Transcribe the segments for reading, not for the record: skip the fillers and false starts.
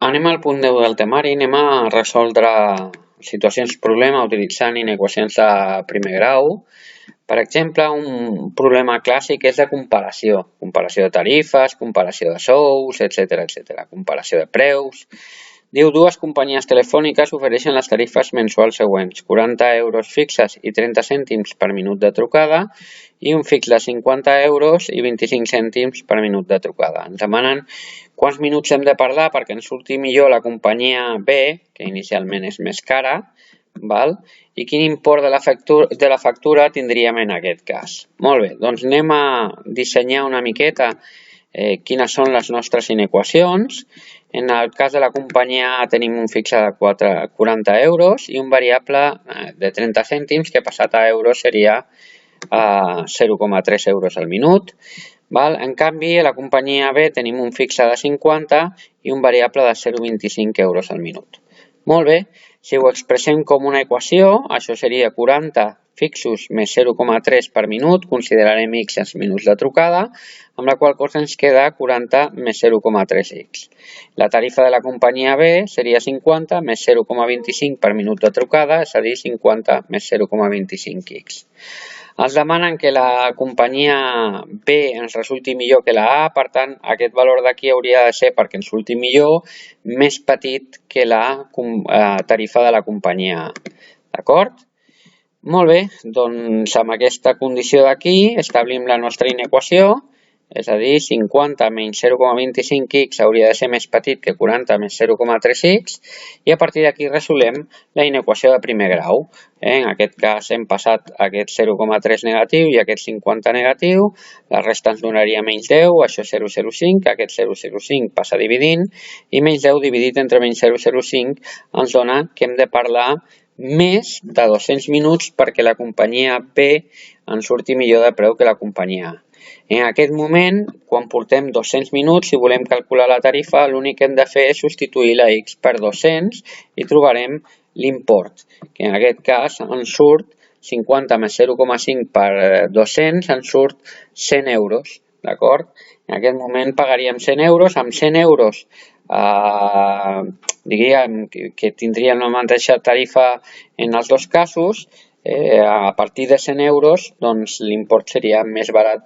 Anem al punt 10 del temari, anem a resoldre situacions problema utilitzant inequacions de primer grau. Per exemple, un problema clàssic és de comparació de tarifes, comparació de sous, etc. Comparació de preus. Diu, dues companyies telefòniques ofereixen les tarifes mensuals següents, 40 euros fixes i 30 cèntims per minut de trucada i un fix de 50 euros i 25 cèntims per minut de trucada. Ens demanen quants minuts hem de parlar perquè ens surti millor la companyia B, que inicialment és més cara, val? I quin import de la factura tindríem en aquest cas. Molt bé, doncs anem a dissenyar una miqueta quines són les nostres inequacions. En el cas de la companyia A tenim un fixe de 40 euros i un variable de 30 cèntims que passat a euros seria 0,3 euros al minut. En canvi, a la companyia B tenim un fixe de 50 i un variable de 0,25 euros al minut. Molt bé, si ho expressem com una equació, això seria 40 fixos més 0,3 per minut, considerarem x els minuts de trucada, amb la qual cosa ens queda 40 més 0,3x. La tarifa de la companyia B seria 50 més 0,25 per minut de trucada, és a dir, 50 més 0,25x. Ens demanen que la companyia B ens resulti millor que la A, per tant, aquest valor d'aquí hauria de ser, perquè ens surti millor, més petit que la tarifa de la companyia A. D'acord? Molt bé, doncs amb aquesta condició d'aquí establim la nostra inequació, és a dir, 50 menys 0,25x hauria de ser més petit que 40 més 0,3x i a partir d'aquí resolem la inequació de primer grau. En aquest cas hem passat aquest 0,3 negatiu i aquest 50 negatiu, la resta ens donaria menys 10, això és 0,05, aquest 0,05 passa dividint i menys 10 dividit entre menys 0,05 ens dona que hem de parlar més de 200 minuts perquè la companyia B ens surti millor de preu que la companyia A. En aquest moment, quan portem 200 minuts, si volem calcular la tarifa, l'únic que hem de fer és substituir la x per 200 i trobarem l'import, que en aquest cas ens surt 50 més 0,5 per 200, ens surt 100 euros, d'acord? En aquest moment pagaríem 100 euros, amb 100 euros diríem que tindrien la mateixa tarifa en els dos casos. A partir de 100 euros doncs l'import seria més barat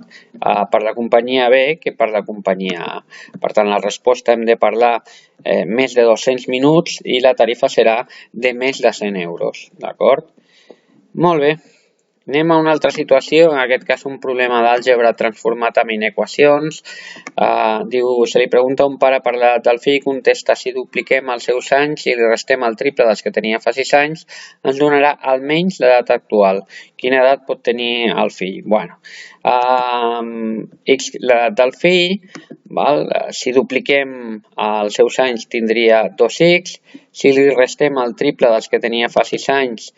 per la companyia B que per la companyia A. Per tant, la resposta hem de parlar més de 200 minuts i la tarifa serà de més de 100 euros. D'acord? Molt bé. Anem a una altra situació, en aquest cas un problema d'àlgebra transformat en inequacions. Diu, se li pregunta a un pare per l'edat del fill, contesta si dupliquem els seus anys i li restem el triple dels que tenia fa 6 anys, ens donarà almenys l'edat actual. Quina edat pot tenir el fill? Bueno, l'edat del fill, si dupliquem els seus anys tindria 2x, si li restem el triple dels que tenia fa 6 anys,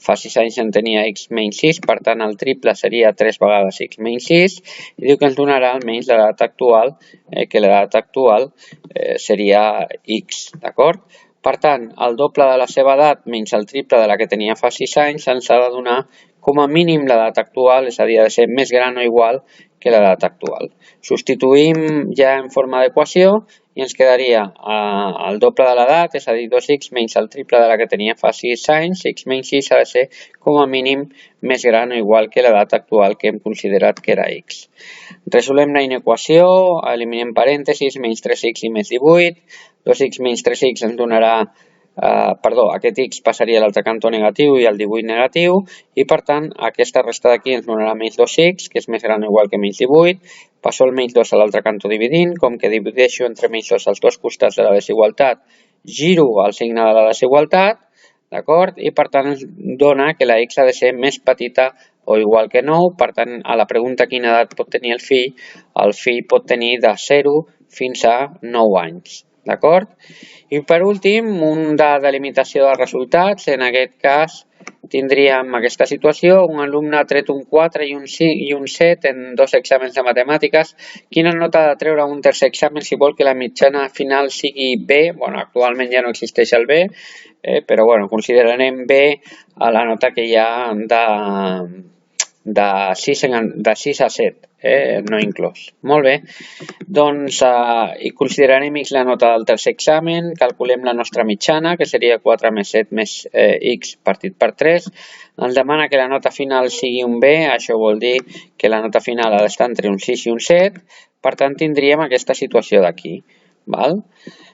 fa 6 anys en tenia x menys 6, per tant el triple seria 3 vegades x menys 6 i diu que ens donarà almenys l'edat actual, que l'edat actual seria x, d'acord? Per tant, el doble de la seva edat menys el triple de la que tenia fa 6 anys ens ha de donar com a mínim l'edat actual, és a dir, ha de ser més gran o igual que l'edat actual. Substituïm ja en forma d'equació i ens quedaria el doble de l'edat, és a dir, 2x menys el triple de la que tenia fa 6 anys, x menys 6 ha de ser com a mínim més gran o igual que l'edat actual que hem considerat que era x. Resolem la inequació, eliminem parèntesis, menys 3x i més 18, 2x menys 3x ens donarà, aquest x passaria a l'altre cantó negatiu i el 18 negatiu i per tant aquesta resta d'aquí ens donarà menys 2x, que és més gran o igual que menys 18, passo el menys 2 a l'altre cantó dividint, com que divideixo entre menys 2 als dos costats de la desigualtat, giro el signe de la desigualtat, d'acord? I per tant ens dona que la x ha de ser més petita o igual que 9, per tant a la pregunta quina edat pot tenir el fill pot tenir de 0 fins a 9 anys. D'acord? I per últim, un de delimitació de resultats. En aquest cas tindríem aquesta situació. Un alumne ha tret un 4 i un 7 en 2 exàmens de matemàtiques. Quina nota ha de treure un tercer examen si vol que la mitjana final sigui B? Bueno, actualment ja no existeix el B, però bueno, considerarem B a la nota que hi ha de 6 a 7, no inclòs. Molt bé, doncs i considerarem x la nota del tercer examen, calculem la nostra mitjana, que seria 4 més 7 més x partit per 3. Ens demana que la nota final sigui un B, això vol dir que la nota final ha d'estar entre un 6 i un 7, per tant tindríem aquesta situació d'aquí.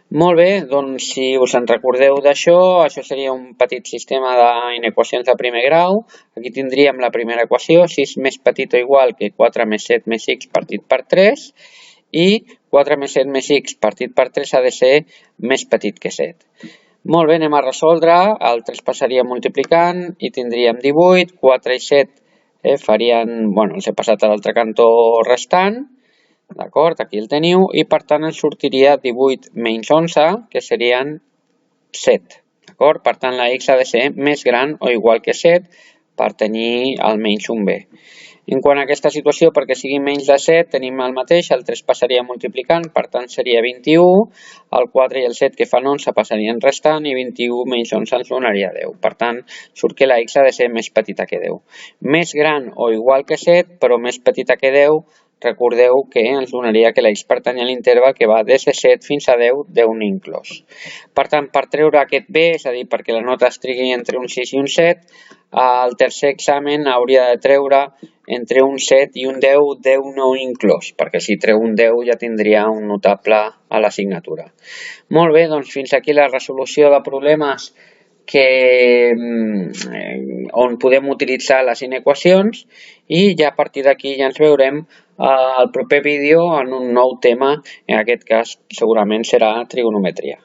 Molt bé, doncs si us en recordeu d'això, això seria un petit sistema d'inequacions de primer grau. Aquí tindríem la primera equació, 6 més petit o igual que 4 més 7 més x partit per 3, i 4 més 7 més x partit per 3 ha de ser més petit que 7. Molt bé, anem a resoldre, el 3 passaria multiplicant i tindríem 18, 4 i 7 farien, els he passat a l'altre cantó restant, d'acord? Aquí el teniu, i per tant ens sortiria 18 menys 11, que serien 7, d'acord? Per tant, la x ha de ser més gran o igual que 7 per tenir almenys un B. En quant a aquesta situació, perquè sigui menys de 7, tenim el mateix, el 3 passaria multiplicant, per tant seria 21, el 4 i el 7 que fan 11 passarien restant i 21 menys 11 ens donaria 10. Per tant, surt que la x ha de ser més petita que 10. Més gran o igual que 7, però més petita que 10, recordeu que ens donaria que la x pertany a l'interval que va des de 7 fins a 10, 10 no inclòs. Per tant, per treure aquest B, és a dir, perquè la nota es trigui entre un 6 i un 7, el tercer examen hauria de treure entre un 7 i un 10, 10 no inclòs, perquè si treu un 10 ja tindria un notable a l'assignatura. Molt bé, doncs fins aquí la resolució de problemes on podem utilitzar les inequacions, i ja a partir d'aquí ja ens veurem al proper vídeo en un nou tema, en aquest cas segurament serà trigonometria.